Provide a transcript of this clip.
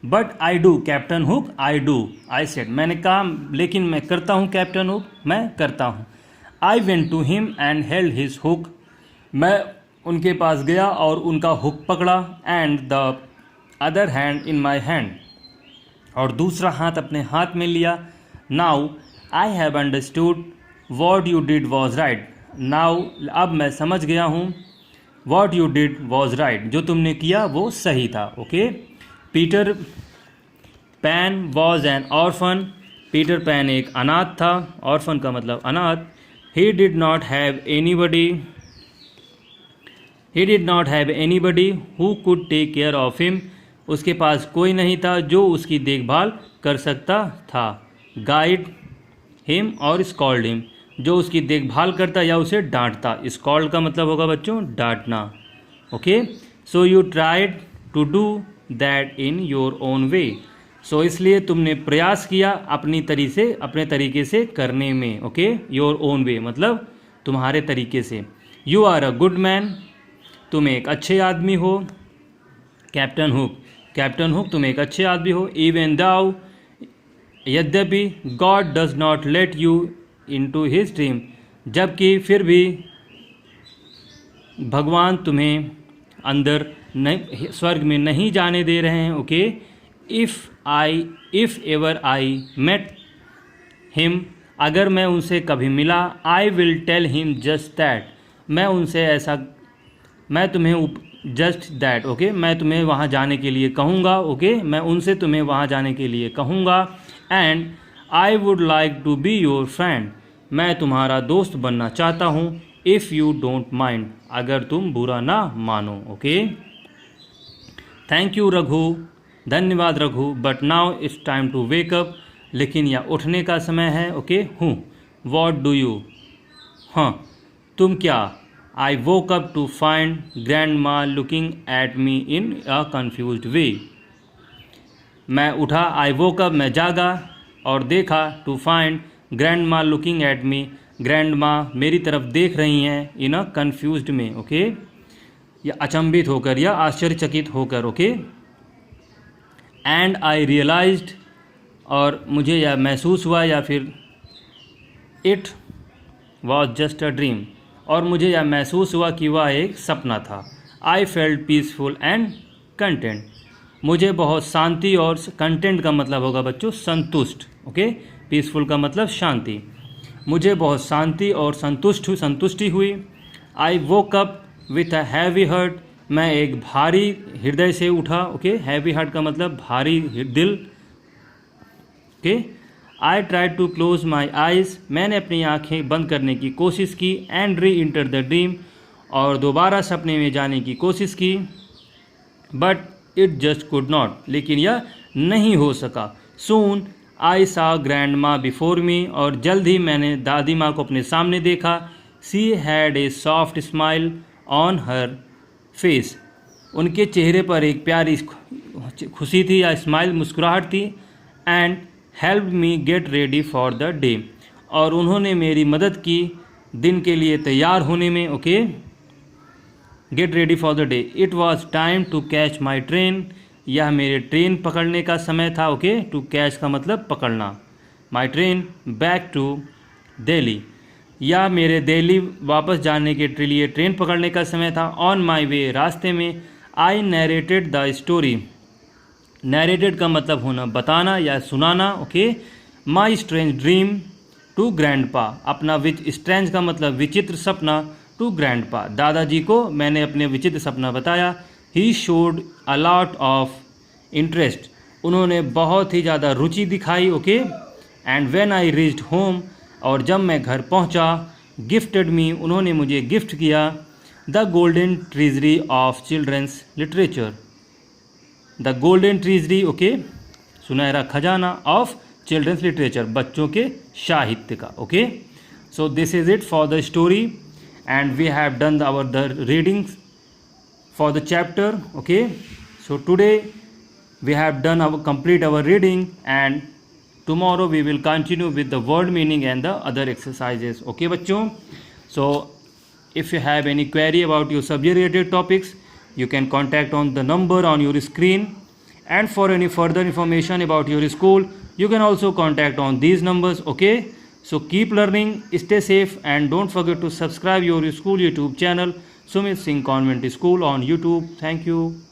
But I do captain hook, I do, I said, मैंने कहा लेकिन मैं करता हूँ कैप्टन हुक, मैं करता हूँ। I went to him and held his hook, मैं उनके पास गया और उनका हुक पकड़ा, and the other hand in my hand, और दूसरा हाथ अपने हाथ में लिया। Now I have understood what you did was right, now अब मैं समझ गया हूँ, what you did was right, जो तुमने किया वो सही था। Okay, Peter Pan was an orphan, Peter Pan एक अनाथ था, ऑर्फन का मतलब अनाथ। He did not have anybody who could take care of him, उसके पास कोई नहीं था जो उसकी देखभाल कर सकता था। गाइड हिम और स्कॉल्ड हिम, जो उसकी देखभाल करता या उसे डांटता। स्कॉल्ड का मतलब होगा बच्चों डांटना। Okay, so you tried to do that in your own way, so इसलिए तुमने प्रयास किया अपने तरीके से करने में। ओके, योर ओन वे मतलब तुम्हारे तरीके से। You are a good man, तुम एक अच्छे आदमी हो। कैप्टन हुक तुम एक अच्छे आदमी हो। इवन दाउ, यद्यपि, God does not let you into his dream, जबकि फिर भी भगवान तुम्हें अंदर स्वर्ग में नहीं जाने दे रहे हैं। Okay, if ever I met him, अगर मैं उनसे कभी मिला, I will tell him just that, मैं तुम्हें जस्ट दैट, ओके, मैं तुम्हें वहाँ जाने के लिए कहूँगा। ओके, मैं उनसे तुम्हें वहाँ जाने के लिए कहूँगा। And I would like to be your friend, मैं तुम्हारा दोस्त बनना चाहता हूँ। इफ़ यू डोंट माइंड, अगर तुम बुरा ना मानो। ओके, थैंक यू रघु, धन्यवाद Raghu, but now it's time to wake up, लेकिन यह उठने का समय है। ओके, हूँ, वॉट डू यू, हाँ तुम क्या। I woke up to find grandma looking at me in a confused way, मैं उठा, आई वोक अप मैं जागा और देखा, to find grandma looking at me, grandma मेरी तरफ देख रही हैं, इन अ कन्फ्यूज्ड में। ओके, या अचंभित होकर या आश्चर्यचकित होकर। ओके, एंड आई रियलाइज्ड, और मुझे यह महसूस हुआ या फिर it was just a dream, और मुझे यह महसूस हुआ कि वह एक सपना था। I felt peaceful and content, मुझे बहुत शांति, और कंटेंट का मतलब होगा बच्चों संतुष्ट। ओके, पीसफुल का मतलब शांति, मुझे बहुत शांति और संतुष्टि हुई। I woke up with a heavy heart, मैं एक भारी हृदय से उठा। ओके, हैवी हार्ट का मतलब भारी दिल। Okay, I tried to close my eyes, मैंने अपनी आँखें बंद करने की कोशिश की। And re enter the dream, और दोबारा सपने में जाने की कोशिश की। But it just could not, लेकिन यह नहीं हो सका। सून आई सा ग्रैंड माँ बिफोर मी, और जल्द ही मैंने दादी माँ को अपने सामने देखा। She had a soft smile on her face, उनके चेहरे पर एक प्यारी खुशी थी या स्माइल, मुस्कुराहट थी। And help me gate ready for the day, और उन्होंने मेरी मदद की दिन के लिए तैयार होने में। Okay, get ready for the day, it was time to catch my train, यह मेरे ट्रेन पकड़ने का समय था। ओके, टू कैच का मतलब पकड़ना, my train back to Delhi, या मेरे दिल्ली वापस जाने के लिए ट्रेन पकड़ने का समय था। ऑन माई वे, रास्ते में। I narrated the story, narrated का मतलब होना बताना या सुनाना। Okay, my strange dream to grandpa, अपना स्ट्रेंज का मतलब विचित्र सपना, टू ग्रैंडपा, दादाजी को मैंने अपने विचित्र सपना बताया। He showed a lot of interest, उन्होंने बहुत ही ज़्यादा रुचि दिखाई। Okay, and when I reached home, और जब मैं घर पहुंचा, गिफ्टेड मी, उन्होंने मुझे गिफ्ट किया, the golden treasury of children's literature, the golden treasury, okay, सुनहरा खजाना, ऑफ चिल्ड्रंस लिटरेचर, बच्चों के साहित्य का। Okay, so this is it for the story, and we have done our the readings for the chapter. Okay, so today we have done our complete our reading, and tomorrow we will continue with the word meaning and the other exercises. Okay बच्चों, so if you have any query about your subject related topics, you can contact on the number on your screen, And for any further information about your school, you can also contact on these numbers. Okay, so keep learning, stay safe, and don't forget to subscribe your school YouTube channel, Sumit Singh Convent School on YouTube. Thank you.